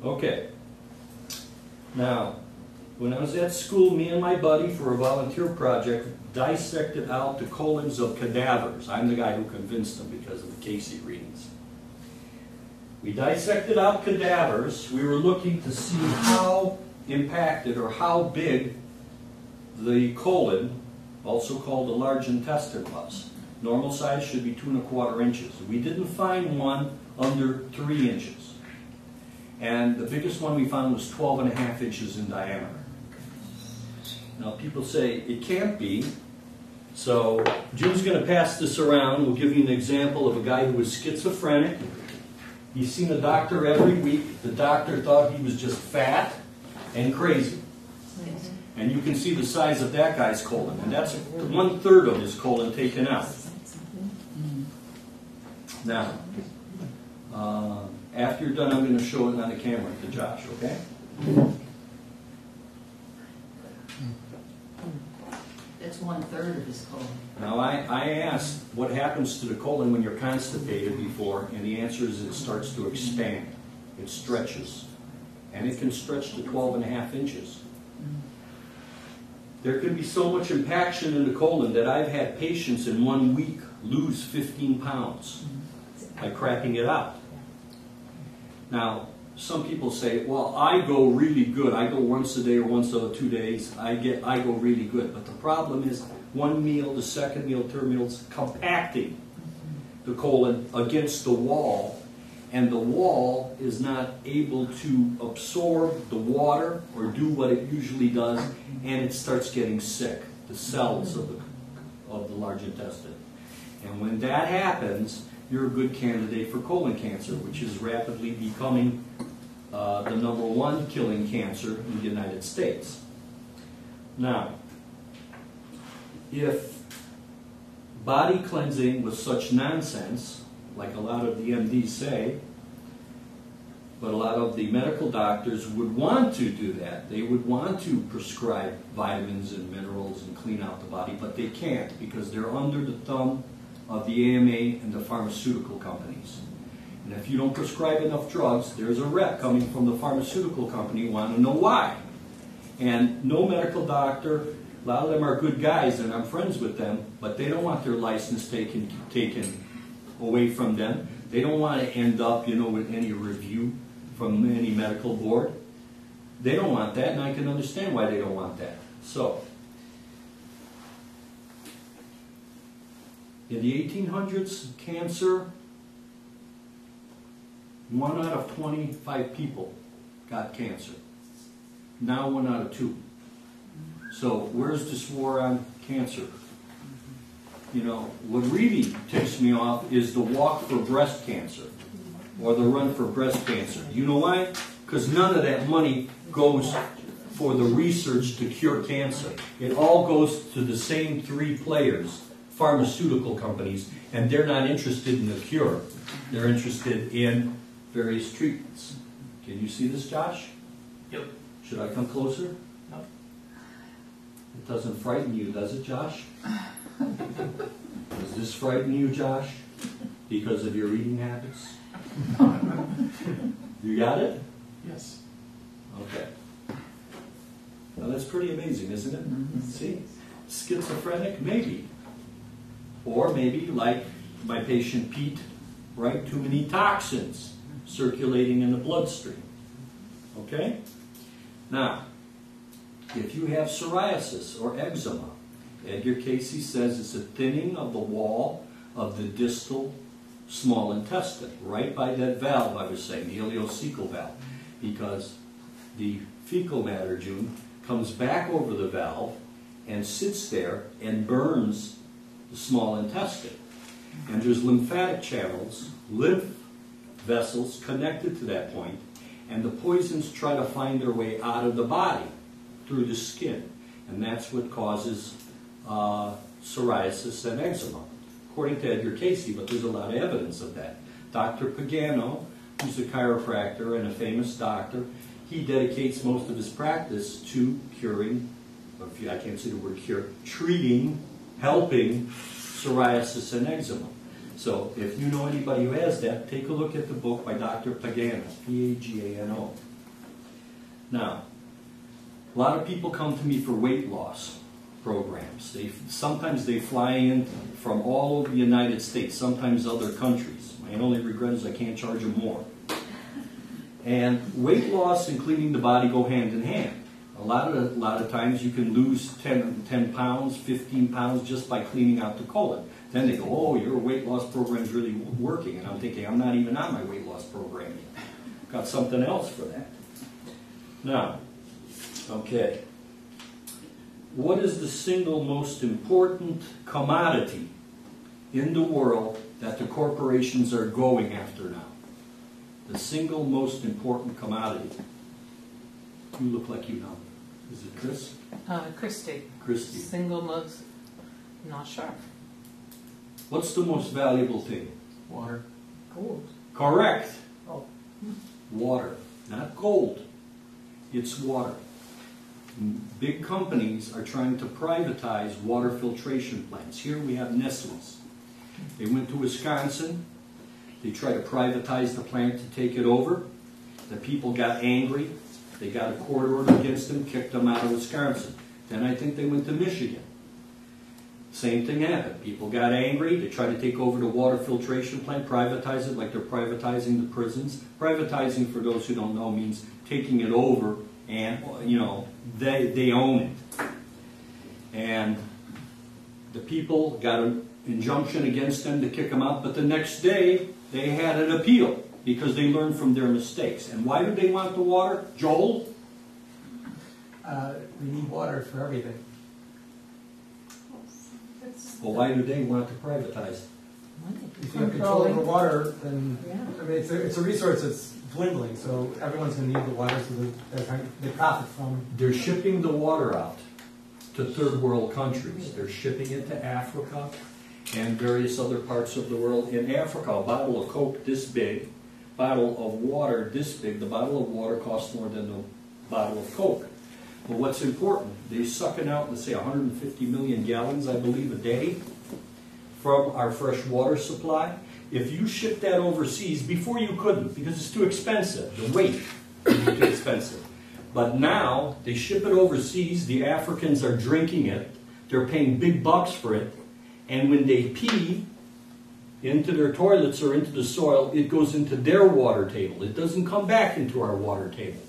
Okay. Now, when I was at school, me and my buddy, for a volunteer project, dissected out the colons of cadavers. I'm the guy who convinced them because of the Casey readings. We dissected out cadavers. We were looking to see how impacted or how big the colon, also called the large intestine, was. Normal size should be 2 1/4 inches. We didn't find one under 3 inches. And the biggest one we found was 12 1/2 inches in diameter. Now people say it can't be, so Jim's going to pass this around. We'll give you an example of a guy who was schizophrenic. He's seen a doctor every week. The doctor thought he was just fat and crazy. And you can see the size of that guy's colon, and that's 1/3 of his colon taken out. Now, after you're done, I'm going to show it on the camera to Josh, okay? That's 1/3 of his colon. Now, I asked what happens to the colon when you're constipated before, and the answer is it starts to expand. It stretches. And it can stretch to 12 1/2 inches. There can be so much impaction in the colon that I've had patients in 1 week lose 15 pounds by cracking it out. Now, some people say, well, I go really good. I go once a day or once every 2 days. I go really good. But the problem is one meal, the second meal, third meal is compacting the colon against the wall, and the wall is not able to absorb the water or do what it usually does, and it starts getting sick, the cells of the large intestine. And when that happens, you're a good candidate for colon cancer, which is rapidly becoming the #1 killing cancer in the United States. Now, if body cleansing was such nonsense, like a lot of the MDs say, but a lot of the medical doctors would want to do that. They would want to prescribe vitamins and minerals and clean out the body, but they can't because they're under the thumb of the AMA and the pharmaceutical companies. And if you don't prescribe enough drugs, there's a rep coming from the pharmaceutical company wanting to know why. And no medical doctor, a lot of them are good guys and I'm friends with them, but they don't want their license taken away from them. They don't want to end up, with any review from any medical board. They don't want that, and I can understand why they don't want that. So, in the 1800s, cancer, 1 out of 25 people got cancer. Now 1 out of 2. So where's this war on cancer? What really ticks me off is the walk for breast cancer or the run for breast cancer. You know why? Because none of that money goes for the research to cure cancer. It all goes to the same 3 players, pharmaceutical companies, and they're not interested in the cure. They're interested in various treatments. Can you see this, Josh? Yep. Should I come closer? No. It doesn't frighten you, does it, Josh? Does this frighten you, Josh? Because of your eating habits? You got it? Yes. Okay. Now that's pretty amazing, isn't it? Mm-hmm. See? Schizophrenic? Maybe. Or maybe, like my patient Pete, right? Too many toxins circulating in the bloodstream. Okay? Now, if you have psoriasis or eczema, Edgar Casey says it's a thinning of the wall of the distal small intestine, right by that valve I was saying, the ileocecal valve, because the fecal matter, June, comes back over the valve and sits there and burns the small intestine. And there's lymphatic channels, lymph vessels connected to that point, and the poisons try to find their way out of the body through the skin. And that's what causes psoriasis and eczema, according to Edgar Casey, but there's a lot of evidence of that. Dr. Pagano, who's a chiropractor and a famous doctor, he dedicates most of his practice to curing, I can't say the word cure, treating, helping psoriasis and eczema. So if you know anybody who has that, take a look at the book by Dr. Pagano, P-A-G-A-N-O. Now, a lot of people come to me for weight loss programs. Sometimes they fly in from all over the United States, sometimes other countries. My only regret is I can't charge them more. And weight loss and cleaning the body go hand in hand. A lot of times you can lose 10 pounds, 15 pounds just by cleaning out the colon. Then they go, oh, your weight loss program is really working. And I'm thinking, I'm not even on my weight loss program yet. Got something else for that. Now, okay. What is the single most important commodity in the world that the corporations are going after now? The single most important commodity. You look like you know. Is it Chris? Christy. Christy. Single most, not sure. What's the most valuable thing? Water. Gold. Correct. Oh. Water. Not gold. It's water. Big companies are trying to privatize water filtration plants. Here we have Nestle's. They went to Wisconsin. They tried to privatize the plant to take it over. The people got angry. They got a court order against them, kicked them out of Wisconsin. Then I think they went to Michigan. Same thing happened. People got angry. They tried to take over the water filtration plant, privatize it like they're privatizing the prisons. Privatizing, for those who don't know, means taking it over and, you know, they own it. And the people got an injunction against them to kick them out, but the next day they had an appeal because they learned from their mistakes. And why do they want the water? Joel? We need water for everything. Well, why do they want to privatize? If you have control over water, then Yeah. I mean, it's a resource that's dwindling. So everyone's going to need the water, so they profit from. They're shipping the water out to third world countries. They're shipping it to Africa and various other parts of the world. In Africa, a bottle of Coke this big, bottle of water this big, the bottle of water costs more than the bottle of Coke. But what's important, they're sucking out, let's say, 150 million gallons, I believe, a day from our fresh water supply. If you ship that overseas, before you couldn't, because it's too expensive. The weight is too expensive. But now, they ship it overseas, the Africans are drinking it, they're paying big bucks for it, and when they pee into their toilets or into the soil, it goes into their water table. It doesn't come back into our water table.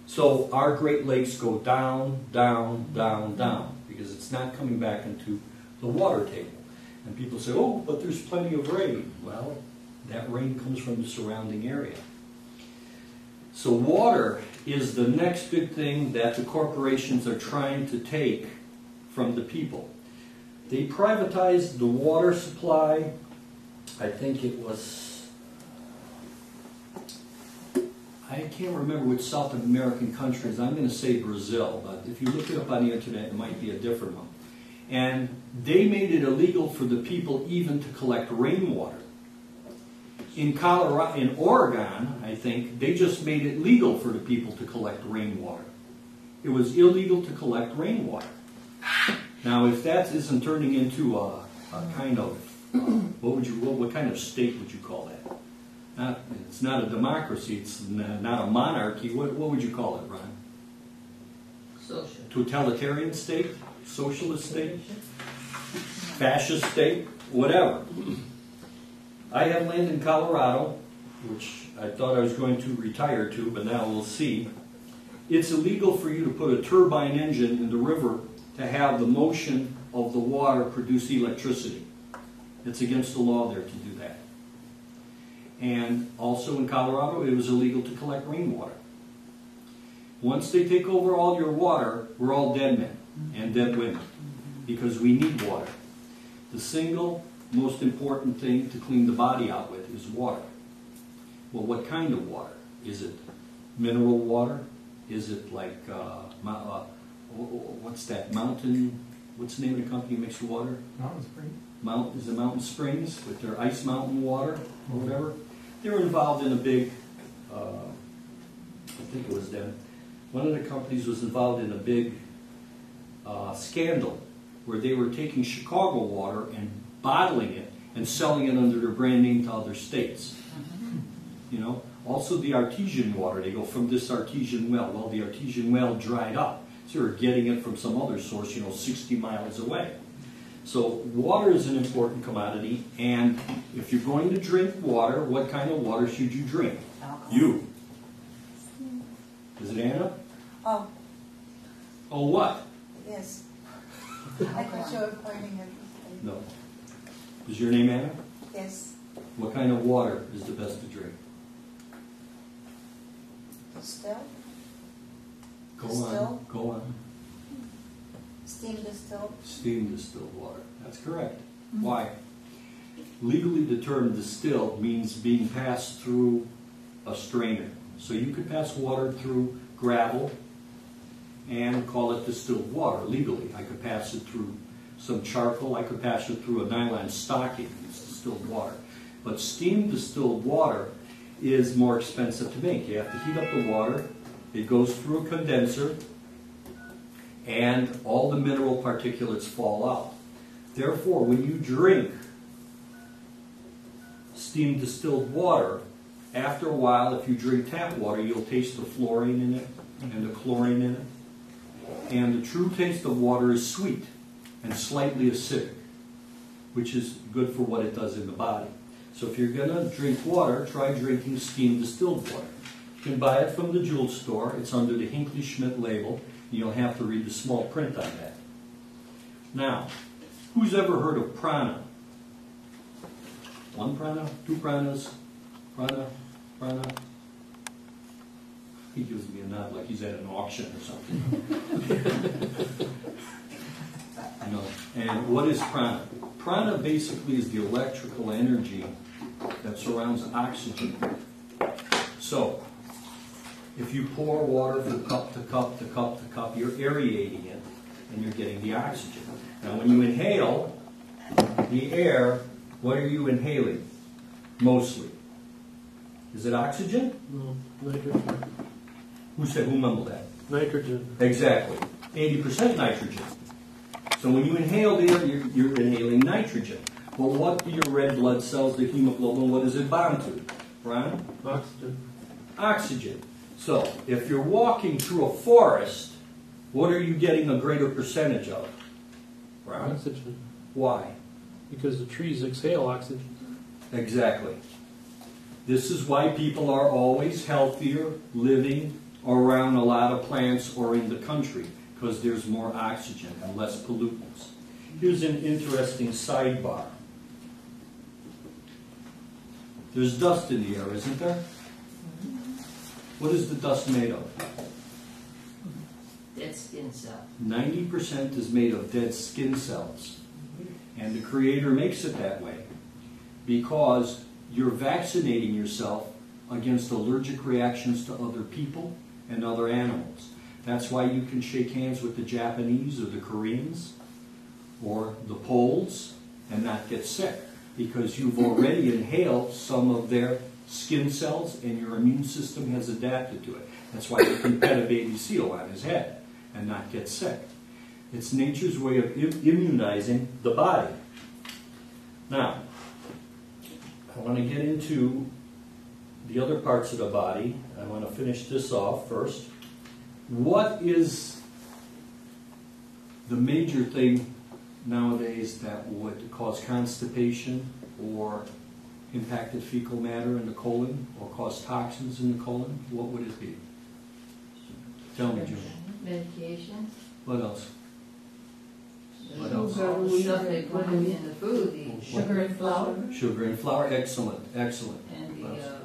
So our Great Lakes go down, down, down, down, because it's not coming back into the water table. And people say, oh, but there's plenty of rain. Well, that rain comes from the surrounding area. So water is the next big thing that the corporations are trying to take from the people. They privatized the water supply, I think it was, I can't remember which South American countries. I'm going to say Brazil, but if you look it up on the internet, it might be a different one. And they made it illegal for the people even to collect rainwater. In Colorado, in Oregon, I think, they just made it legal for the people to collect rainwater. It was illegal to collect rainwater. Now, if that isn't turning into a kind of, what kind of state would you call that? It's not a democracy, it's not a monarchy. What would you call it, Ron? Social. Totalitarian state? Socialist state? Fascist state? Whatever. I have land in Colorado, which I thought I was going to retire to, but now we'll see. It's illegal for you to put a turbine engine in the river to have the motion of the water produce electricity. It's against the law there to do that. And also in Colorado, it was illegal to collect rainwater. Once they take over all your water, we're all dead men and dead women because we need water. The single most important thing to clean the body out with is water. Well, what kind of water? Is it mineral water? Is it like, what's that, mountain, what's the name of the company that makes the water? Mountain Spring. Is it Mountain Springs with their ice mountain water or whatever? They were involved in a big, I think it was them. One of the companies was involved in a big scandal where they were taking Chicago water and bottling it and selling it under their brand name to other states. You know, Also the artesian water, they go from this artesian well. Well, the artesian well dried up, so you're getting it from some other source, 60 miles away. So water is an important commodity, and if you're going to drink water, what kind of water should you drink? Alcohol. You. Is it Anna? Oh, Oh, what? yes. I thought you were pointing at me. No. Is your name Anna? Yes. What kind of water is the best to drink? Still? Go Distilled? on. Go on. Steam distilled? Steam distilled water. That's correct. Why? Legally, the term distilled means being passed through a strainer. So you could pass water through gravel and call it distilled water legally. I could pass it through some charcoal. I could pass it through a nylon stocking. It's distilled water. But steam distilled water is more expensive to make. You have to heat up the water. It goes through a condenser, and all the mineral particulates fall out. Therefore, when you drink steam distilled water, after a while, if you drink tap water, you'll taste the fluorine in it and the chlorine in it. And the true taste of water is sweet and slightly acidic, which is good for what it does in the body. So if you're going to drink water, try drinking steam distilled water. You can buy it from the jewel store. It's under the Hinckley Schmidt label. You'll have to read the small print on that. Now, who's ever heard of prana? One prana? Two pranas? Prana? Prana? He gives me a nod like he's at an auction or something. No. And what is prana? Prana basically is the electrical energy that surrounds oxygen. So, if you pour water from cup to cup to cup to cup, you're aerating it and you're getting the oxygen. Now when you inhale the air, what are you inhaling mostly? Is it oxygen? No, nitrogen. Who mumbled that? Nitrogen. Exactly. 80% nitrogen. So when you inhale the air, you're inhaling nitrogen. Well, what do your red blood cells, the hemoglobin, what does it bond to? Brian? Oxygen. Oxygen. So if you're walking through a forest, what are you getting a greater percentage of? Brian? Oxygen. Why? Because the trees exhale oxygen. Exactly. This is why people are always healthier living around a lot of plants or in the country, because there's more oxygen and less pollutants. Here's an interesting sidebar. There's dust in the air, isn't there? What is the dust made of? Dead skin cell. 90% is made of dead skin cells. And the Creator makes it that way because you're vaccinating yourself against allergic reactions to other people and other animals. That's why you can shake hands with the Japanese or the Koreans or the Poles and not get sick, because you've already inhaled some of their skin cells and your immune system has adapted to it. That's why you can pet a baby seal on his head and not get sick. It's nature's way of immunizing the body. Now, I want to get into the other parts of the body. I want to finish this off first. What is the major thing nowadays that would cause constipation or impacted fecal matter in the colon or cause toxins in the colon? What would it be? Tell me, June. Medication. What else? What All else? the stuff they put in the food, the sugar and flour, Sugar and flour. Excellent, excellent. and What else?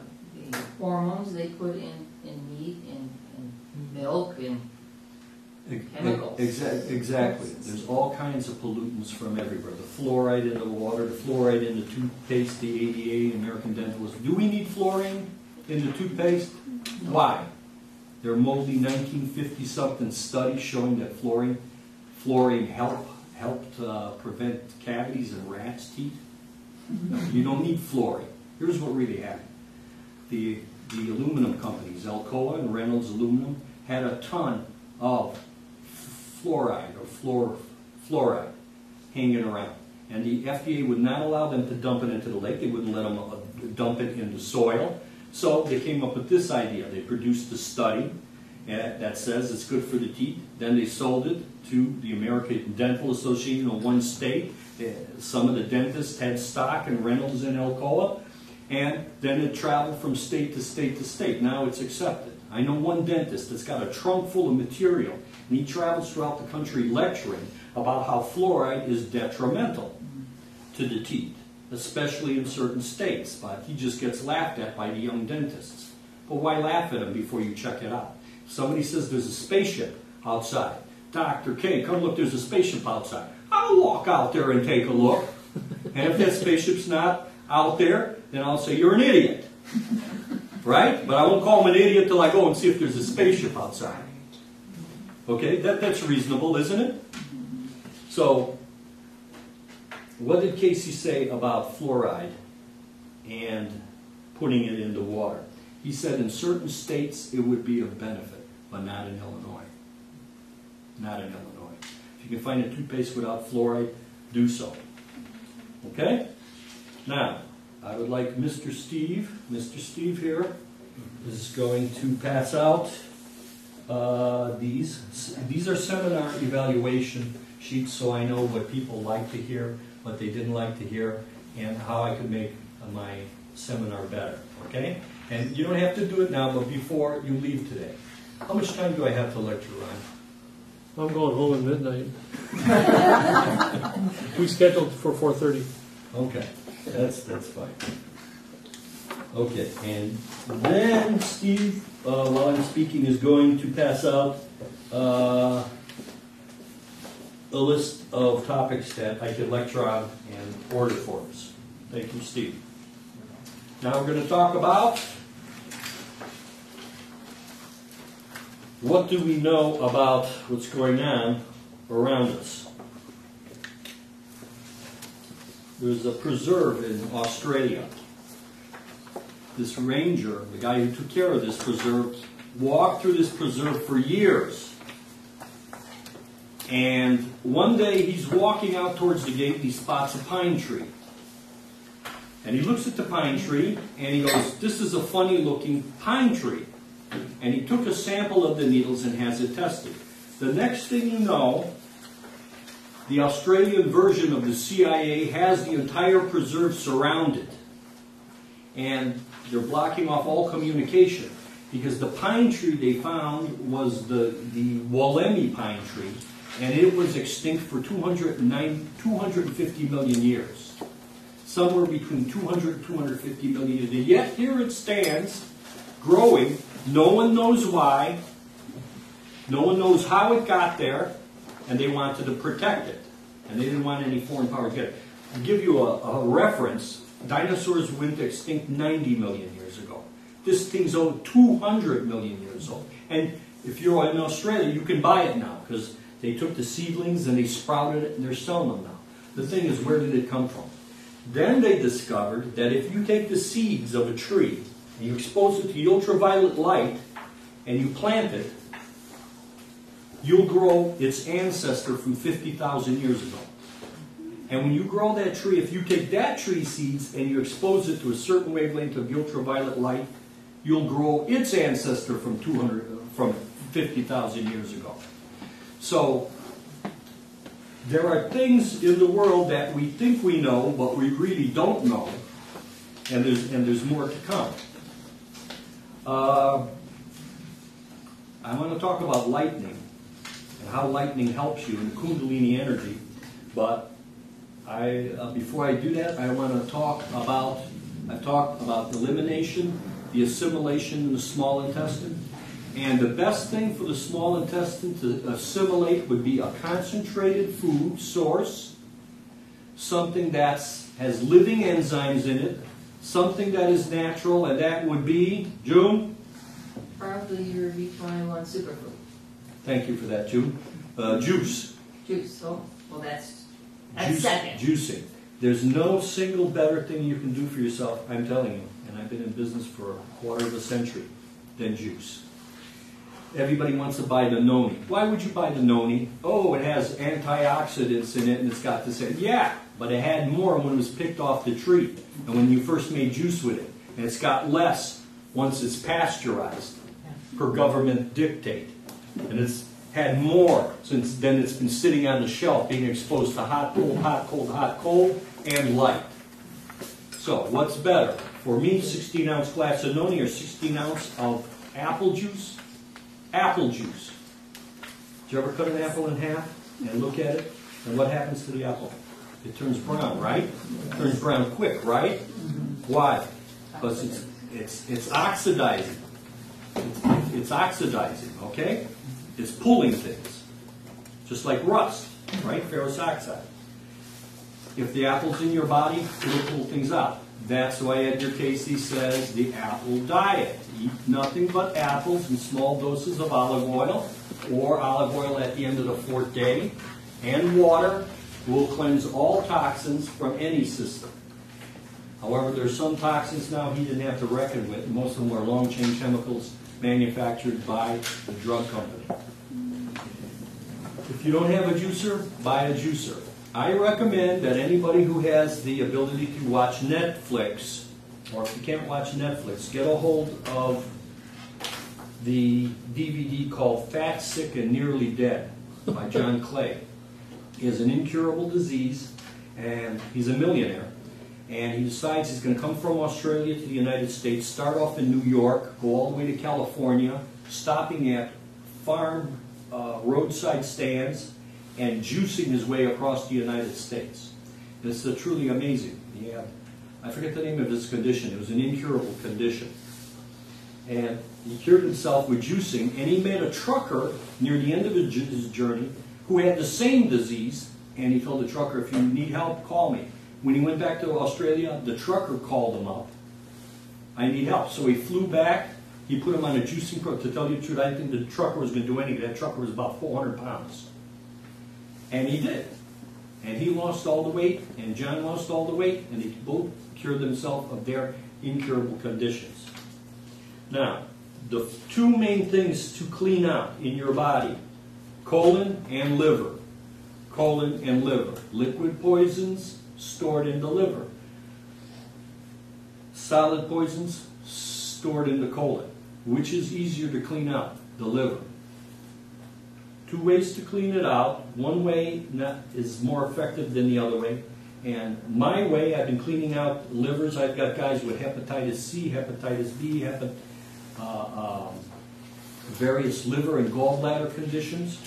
the hormones they put in meat and milk and chemicals. Exactly. There's all kinds of pollutants from everywhere. The fluoride in the water, the fluoride in the toothpaste, the ADA, American Dentalist. Do we need fluorine in the toothpaste? Why? There are moldy 1950-something studies showing that fluorine helped prevent cavities in rats' teeth. No, you don't need fluorine. Here's what really happened. The aluminum companies, Alcoa and Reynolds Aluminum, had a ton of fluoride or fluoride hanging around. And the FDA would not allow them to dump it into the lake. They wouldn't let them dump it in the soil. So they came up with this idea. They produced a study that says it's good for the teeth. Then they sold it to the American Dental Association in one state. Some of the dentists had stock and rentals in Alcoa. And then it traveled from state to state to state. Now it's accepted. I know one dentist that's got a trunk full of material, and he travels throughout the country lecturing about how fluoride is detrimental to the teeth, especially in certain states. But he just gets laughed at by the young dentists. But why laugh at him before you check it out? If somebody says there's a spaceship outside, Dr. K, come look, there's a spaceship outside. I'll walk out there and take a look. And if that spaceship's not out there, then I'll say you're an idiot. Right? But I won't call him an idiot till I go and see if there's a spaceship outside. Okay? That's reasonable, isn't it? So, what did Casey say about fluoride and putting it into water? He said in certain states it would be of benefit, but not in Illinois. Not in Illinois. If you can find a toothpaste without fluoride, do so. Okay? Now, I would like Mr. Steve here is going to pass out these. These are seminar evaluation sheets, so I know what people like to hear, what they didn't like to hear, and how I could make my seminar better, okay? And you don't have to do it now, but before you leave today. How much time do I have to lecture, Ron? I'm going home at midnight. We scheduled for 4:30. Okay, that's fine. Okay, and then Steve, while I'm speaking, is going to pass out a list of topics that I could lecture on and order for us. Thank you, Steve. Now we're going to talk about what do we know about what's going on around us. There's a preserve in Australia. This ranger, the guy who took care of this preserve, walked through this preserve for years. And one day he's walking out towards the gate and he spots a pine tree. And he looks at the pine tree and he goes, "This is a funny looking pine tree." And he took a sample of the needles and has it tested. The next thing you know, the Australian version of the CIA has the entire preserve surrounded. And they're blocking off all communication. Because the pine tree they found was the Wollemi pine tree. And it was extinct for 250 million years. Somewhere between 200 and 250 million years. And yet here it stands, growing. No one knows why. No one knows how it got there. And they wanted to protect it. And they didn't want any foreign power to get it. To give you a reference, dinosaurs went extinct 90 million years ago. This thing's 200 million years old. And if you're in Australia, you can buy it now because they took the seedlings and they sprouted it and they're selling them now. The thing is, where did it come from? Then they discovered that if you take the seeds of a tree and you expose it to the ultraviolet light and you plant it, you'll grow its ancestor from 50,000 years ago. And when you grow that tree, if you take that tree seeds and you expose it to a certain wavelength of ultraviolet light, you'll grow its ancestor from 50,000 years ago. So there are things in the world that we think we know, but we really don't know, and there's more to come. I'm going to talk about lightning and how lightning helps you in Kundalini energy, but before I do that, I want to talk about, I've talked about elimination, the assimilation in the small intestine. And the best thing for the small intestine to assimilate would be a concentrated food source, something that has living enzymes in it, something that is natural, and that would be, June? Probably your B21 superfood. Thank you for that, June. Juice. Juice, oh, well that's Juice, second. Juicing. There's no single better thing you can do for yourself, I'm telling you, and I've been in business for a quarter of a century, than juice. Everybody wants to buy the noni. Why would you buy the noni? Oh, it has antioxidants in it and it's got this. Yeah, but it had more when it was picked off the tree and when you first made juice with it. And it's got less once it's pasteurized per government dictate. And it's had more since then. It's been sitting on the shelf being exposed to hot, cold, and light. So what's better? For me, 16-ounce glass of noni or 16 ounce of apple juice? Apple juice. Did you ever cut an apple in half and look at it? And what happens to the apple? It turns brown, right? It turns brown quick, right? Why? Because it's oxidizing. It's oxidizing, okay? It's pulling things. Just like rust, right? Ferrous oxide. If the apple's in your body, it'll pull things out. That's why Edgar Casey says the apple diet. Eat nothing but apples in small doses of olive oil, or olive oil at the end of the fourth day, and water will cleanse all toxins from any system. However, there's some toxins now he didn't have to reckon with. Most of them are long-chain chemicals manufactured by the drug company. If you don't have a juicer, buy a juicer. I recommend that anybody who has the ability to watch Netflix, or if you can't watch Netflix, get a hold of the DVD called Fat, Sick, and Nearly Dead by John Clay. He has an incurable disease, and he's a millionaire. And he decides he's going to come from Australia to the United States, start off in New York, go all the way to California, stopping at farm roadside stands, and juicing his way across the United States. It's truly amazing. I forget the name of his condition. It was an incurable condition. And he cured himself with juicing, and he met a trucker near the end of his journey who had the same disease, and he told the trucker, if you need help, call me. When he went back to Australia, the trucker called him up. I need help. So he flew back. He put him on a juicing program. To tell you the truth, I didn't think the trucker was going to do anything. That trucker was about 400 pounds. And he did. And he lost all the weight, and John lost all the weight, and they both cured themselves of their incurable conditions. Now, the two main things to clean out in your body, colon and liver. Colon and liver. Liquid poisons stored in the liver. Solid poisons stored in the colon. Which is easier to clean out? The liver. Two ways to clean it out. One way is more effective than the other way. And my way, I've been cleaning out livers. I've got guys with hepatitis C, hepatitis B, various liver and gallbladder conditions.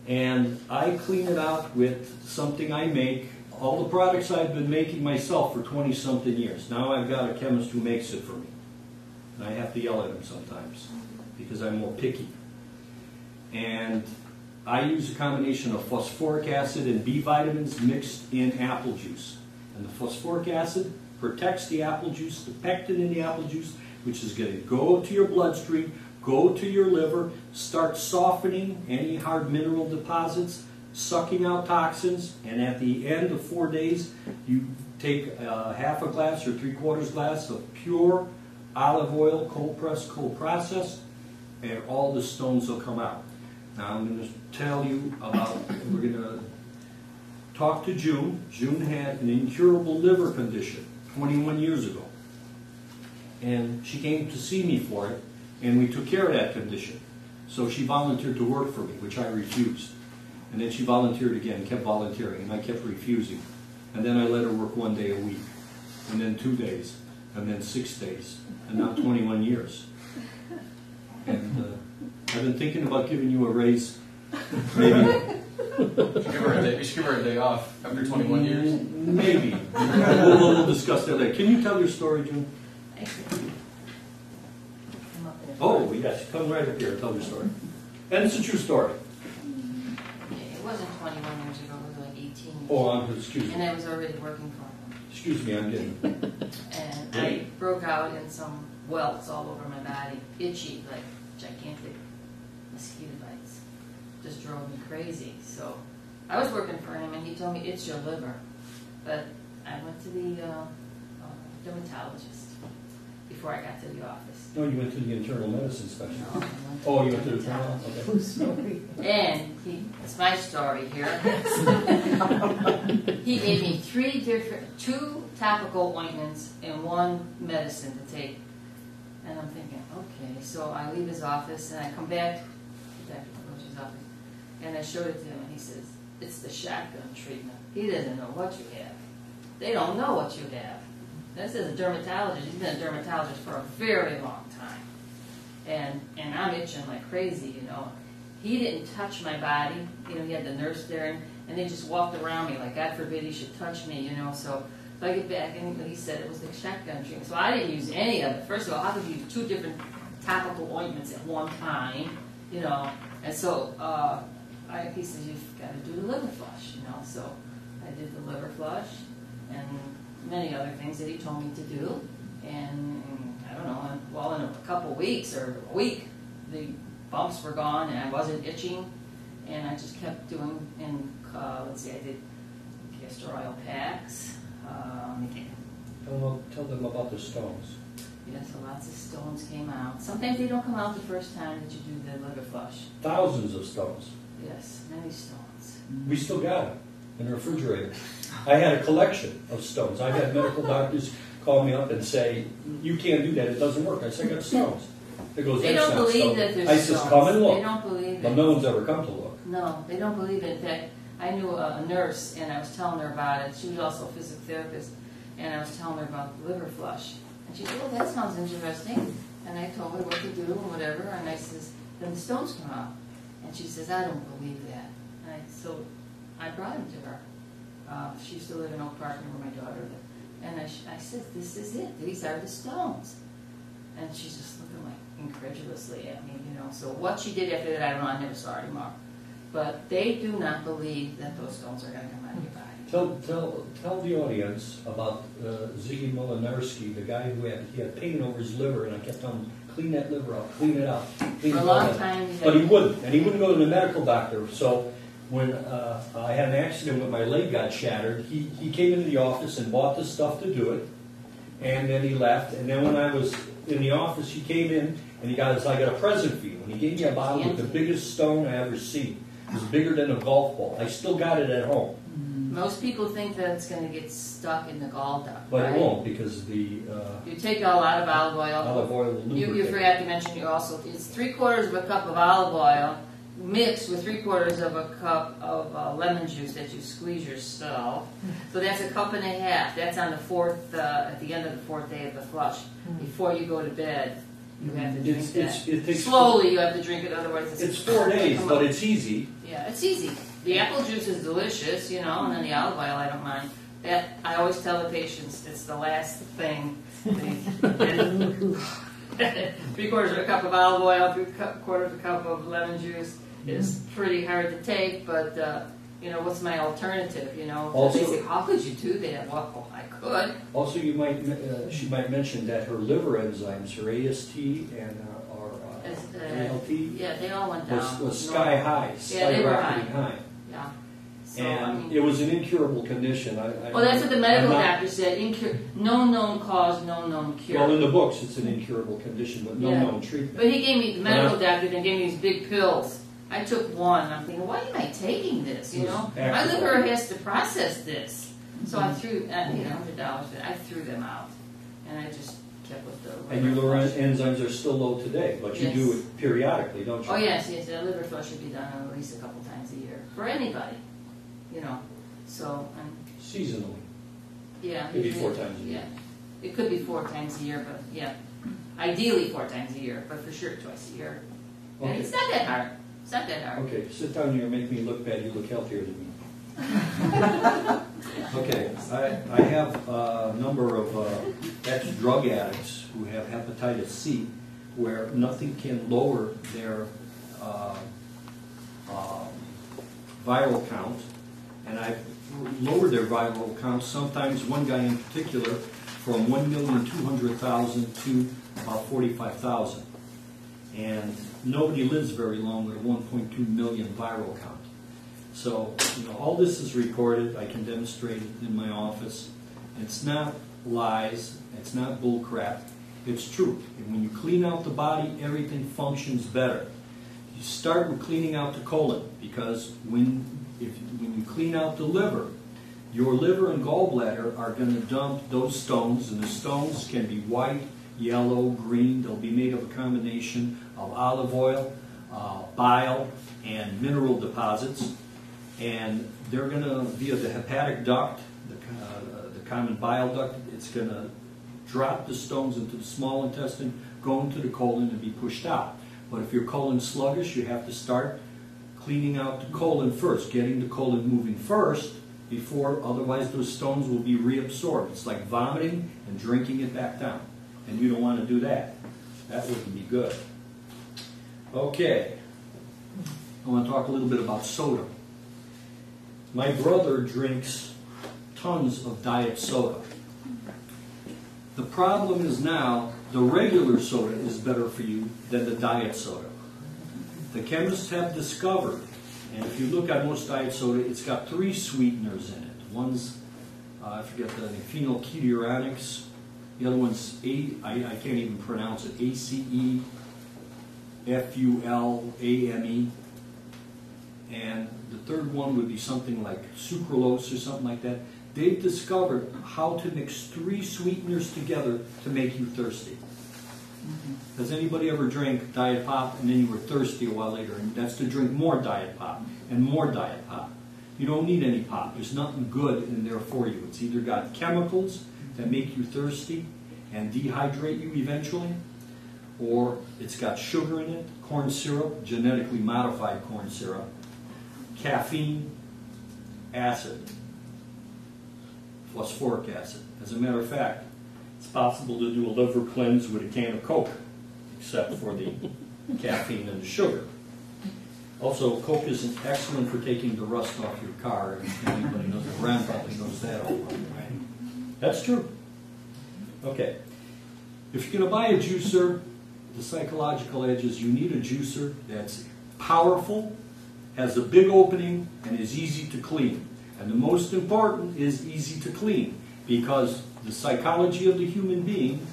And I clean it out with something I make. All the products I've been making myself for 20-something years. Now I've got a chemist who makes it for me. And I have to yell at him sometimes because I'm more picky. And I use a combination of phosphoric acid and B vitamins mixed in apple juice. And the phosphoric acid protects the apple juice, the pectin in the apple juice, which is going to go to your bloodstream, go to your liver, start softening any hard mineral deposits, sucking out toxins, and at the end of 4 days, you take half a glass or 3/4 glass of pure olive oil, cold pressed, cold processed, and all the stones will come out. Now I'm going to tell you about, we're going to talk to June. June had an incurable liver condition 21 years ago. And she came to see me for it, and we took care of that condition. So she volunteered to work for me, which I refused. And then she volunteered again, kept volunteering, and I kept refusing. And then I let her work 1 day a week, and then 2 days, and then 6 days, and now 21 years. And I've been thinking about giving you a raise, maybe. You should give her a day off after 21 years. Maybe. We'll discuss that later. Can you tell your story, June? Oh, yes. Come right up here and tell your story. And it's a true story. It wasn't 21 years ago, it was like 18 years. Oh, excuse And me. I was already working for him. Excuse me, I'm getting... And I broke out in some welts all over my body, itchy, like gigantic mosquito bites. Just drove me crazy. So I was working for him, and he told me, it's your liver. But I went to the dermatologist before I got to the office. No, you went to the internal medicine specialist. No, I went to Oh, you the went to the internal? dermatologist. Okay. And it's my story here. He gave me 2 topical ointments and 1 medicine to take And I'm thinking, okay, so I leave his office and I come back to Roach's office, and I showed it to him, and he says, it's the shotgun treatment. He doesn't know what you have. They don't know what you have. This is a dermatologist. He's been a dermatologist for a very long time. And I'm itching like crazy, you know. He didn't touch my body. You know, he had the nurse there, and they just walked around me like, God forbid he should touch me, you know. So I get back, and he said it was the shotgun treatment. So I didn't use any of it. First of all, how could you use 2 different topical ointments at one time, you know? And so he said, you've got to do the liver flush, you know. So I did the liver flush and many other things that he told me to do. And I don't know, well, in a couple weeks or a week, the bumps were gone and I wasn't itching. And I just kept doing, and let's see, I did castor oil packs. Tell them about the stones. Yeah, so lots of stones came out. Sometimes they don't come out the first time that you do the liver flush. Thousands of stones. Yes, many stones. We still got them in the refrigerator. I had a collection of stones. I've had medical doctors call me up and say, you can't do that, it doesn't work. I said, I got stones. It goes, They "That's don't not believe stone." that there's I stones. says, come and They look. don't believe But it. no one's ever come to look. No, they don't believe it. In fact, I knew a nurse, and I was telling her about it. She was also a physical therapist, and I was telling her about the liver flush. And she said, well, that sounds interesting. And I told her what to do and whatever, and I says, then the stones come out. And she says, I don't believe that. So I brought him to her. She used to live in Oak Park, where my daughter lived. And I said, this is it. These are the stones. And she's just looking like incredulously at me, you know. So what she did after that, I don't know. I never saw her anymore. But they do not believe that those stones are going to come out of your body. Tell the audience about Ziggy Molinarski, the guy who had pain over his liver, and I kept telling him, clean that liver out, clean it out. Clean For a it long out. time, But he wouldn't, and he wouldn't go to the medical doctor. So when I had an accident when my leg got shattered, he came into the office and bought the stuff to do it, and then he left. And then when I was in the office, he came in and he got I got a present for you. And he gave me a bottle with the biggest stone I ever seen. It was bigger than a golf ball. I still got it at home. Most people think that it's going to get stuck in the gall duct, But right? it won't, because the You take a lot of olive oil. olive oil will You lubricate. forgot to mention you also, it's 3/4 of a cup of olive oil mixed with 3/4 of a cup of lemon juice that you squeeze yourself. So that's a cup and a half. That's on the fourth, at the end of the 4th day of the flush. Before you go to bed, you have to drink It that. takes Slowly you have to drink it, otherwise It's 4 days, but it's easy. Yeah, it's easy. The apple juice is delicious, you know, and then the olive oil, I don't mind. That, I always tell the patients, it's the last thing. 3/4 of a cup of olive oil, 3/4 of a cup of lemon juice is pretty hard to take, but, you know, what's my alternative, you know? Also- They say, how could you do that? Well, I could. Also, she might mention that her liver enzymes, her AST and ALT, Yeah, they all went down. was sky high, Yeah, they were skyrocketing high. Yeah. So, I And mean, it was an incurable condition. well, that's what the medical I'm not- doctor said. No known cause, no known cure. Well, in the books, it's an incurable condition with no Yeah. known treatment. But he gave me, the medical Uh-huh. doctor then gave me these big pills. I took one. I'm thinking, why am I taking this? You It was know, my active. liver has to process this. So I threw, $100, but I threw them out, and I just kept with the. And your liver liver flush. enzymes are still low today, but you do Yes. it periodically, don't you? Oh yes, the liver flush should be done at least a couple times a year for anybody. You know, so Seasonally. yeah. Maybe usually- 4 times a year. Yeah, it could be 4 times a year, but yeah, ideally 4 times a year, but for sure twice a year. And Okay. it's not that hard. It's not that hard. Okay, sit down here and make me look bad. You look healthier than me. Okay, I have a number of ex-drug addicts who have hepatitis C, where nothing can lower their viral count, and I've lowered their viral count. Sometimes one guy in particular from 1,200,000 to about 45,000, and nobody lives very long with a 1.2 million viral count. So, all this is recorded. I can demonstrate it in my office. It's not lies. It's not bull crap. It's truth. And when you clean out the body, everything functions better. You start with cleaning out the colon, because when you clean out the liver, your liver and gallbladder are going to dump those stones, and the stones can be white, yellow, green. They'll be made of a combination of olive oil, bile, and mineral deposits. And they're going to, via the hepatic duct, the common bile duct, it's going to drop the stones into the small intestine, go into the colon, and be pushed out. But if your colon's sluggish, you have to start cleaning out the colon first, getting the colon moving first, before, otherwise those stones will be reabsorbed. It's like vomiting and drinking it back down. And you don't want to do that. That wouldn't be good. Okay. I want to talk a little bit about soda. My brother drinks tons of diet soda. The problem is now the regular soda is better for you than the diet soda. The chemists have discovered, and if you look at most diet soda, it's got 3 sweeteners in it. One's, I forget the name, phenylketouronics. The other one's, I can't even pronounce it, ACEFULAME. And the third one would be something like sucralose or something like that. They've discovered how to mix 3 sweeteners together to make you thirsty. Has anybody ever drank Diet Pop and then you were thirsty a while later? And that's to drink more Diet Pop and more Diet Pop. You don't need any pop. There's nothing good in there for you. It's either got chemicals that make you thirsty and dehydrate you eventually, or it's got sugar in it, corn syrup, genetically modified corn syrup, caffeine, acid, phosphoric acid. As a matter of fact, it's possible to do a liver cleanse with a can of Coke, except for the caffeine and the sugar. Also, Coke is excellent for taking the rust off your car. If anybody knows, Ram probably knows that all right? That's true. Okay. If you're going to buy a juicer, the psychological edge is you need a juicer that's powerful, has a big opening, and is easy to clean. And the most important is easy to clean, because the psychology of the human being,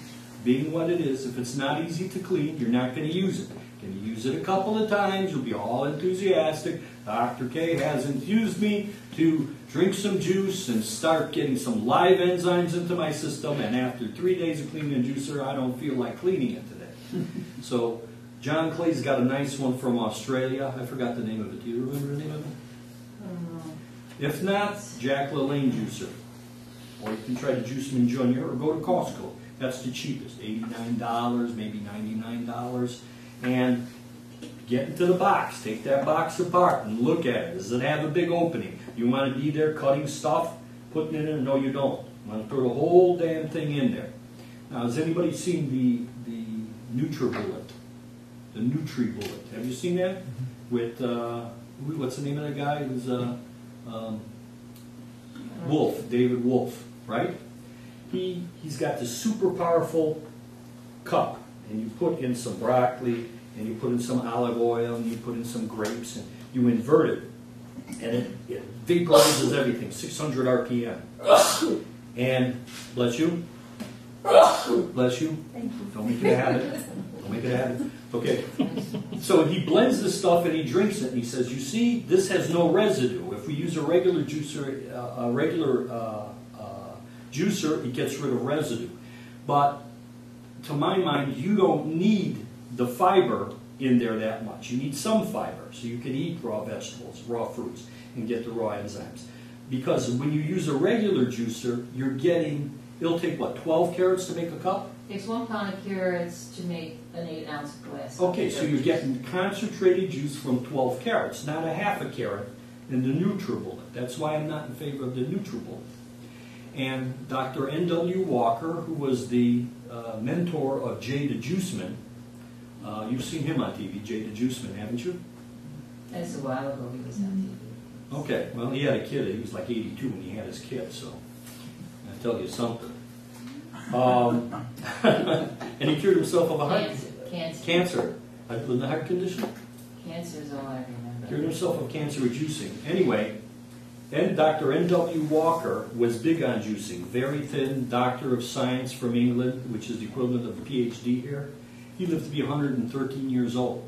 being what it is, if it's not easy to clean, you're not going to use it. You're going to use it a couple of times, you'll be all enthusiastic. Dr. K has infused me to drink some juice and start getting some live enzymes into my system, and after 3 days of cleaning a juicer, I don't feel like cleaning it today. So John Clay's got a nice one from Australia. I forgot the name of it. Do you remember the name of it? If not, Jack LaLanne juicer. Or you can try the Juiceman Jr. or go to Costco. That's the cheapest, $89, maybe $99. And get into the box. Take that box apart and look at it. Does it have a big opening? You want to be there cutting stuff, putting it in? No, you don't. You want to throw the whole damn thing in there. Now, has anybody seen the NutriBullet? The NutriBullet. Have you seen that? With, what's the name of that guy? It was Wolf, David Wolf, right? He's got this super powerful cup, and you put in some broccoli, and you put in some olive oil, and you put in some grapes, and you invert it, and it vaporizes everything, 600 RPM. And, bless you, bless you, Thank you. don't make it a habit, don't make it a habit. Okay, so he blends the stuff and he drinks it, and he says, you see, this has no residue. If we use a regular juicer, juicer, it gets rid of residue. But to my mind, you don't need the fiber in there that much. You need some fiber, so you can eat raw vegetables, raw fruits, and get the raw enzymes. Because when you use a regular juicer, you're getting, it'll take what, 12 carats to make a cup? Takes 1 pound of carrots to make an 8-ounce glass. Okay, so you're getting concentrated juice from 12 carats, not a half a carat in the NutriBullet. That's why I'm not in favor of the NutriBullet. And Dr. N.W. Walker, who was the mentor of Jay the Juiceman, you've seen him on TV, Jay the Juiceman, haven't you? That's a while ago he was on TV. Okay, well, he had a kid. He was like 82 when he had his kid, so I tell you something. And he cured himself of a heart cancer. With the heart condition? Cancer is all I remember. Cured himself of cancer with juicing. Anyway, and Dr. N.W. Walker was big on juicing. Very thin doctor of science from England, which is the equivalent of a PhD here. He lived to be 113 years old.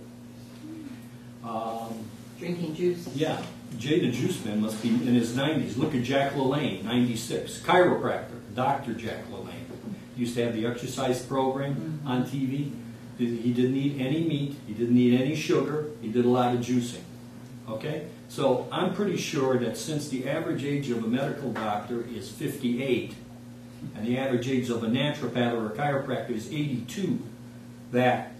Drinking juice. Yeah, Jay the Juiceman must be in his 90s. Look at Jack LaLanne, 96. Chiropractor, Dr. Jack LaLanne. used to have the exercise program on TV. He didn't eat any meat, he didn't eat any sugar, he did a lot of juicing. Okay? So I'm pretty sure that since the average age of a medical doctor is 58, and the average age of a naturopath or a chiropractor is 82, that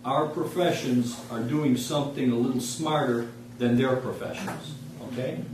our professions are doing something a little smarter than their professions. Okay?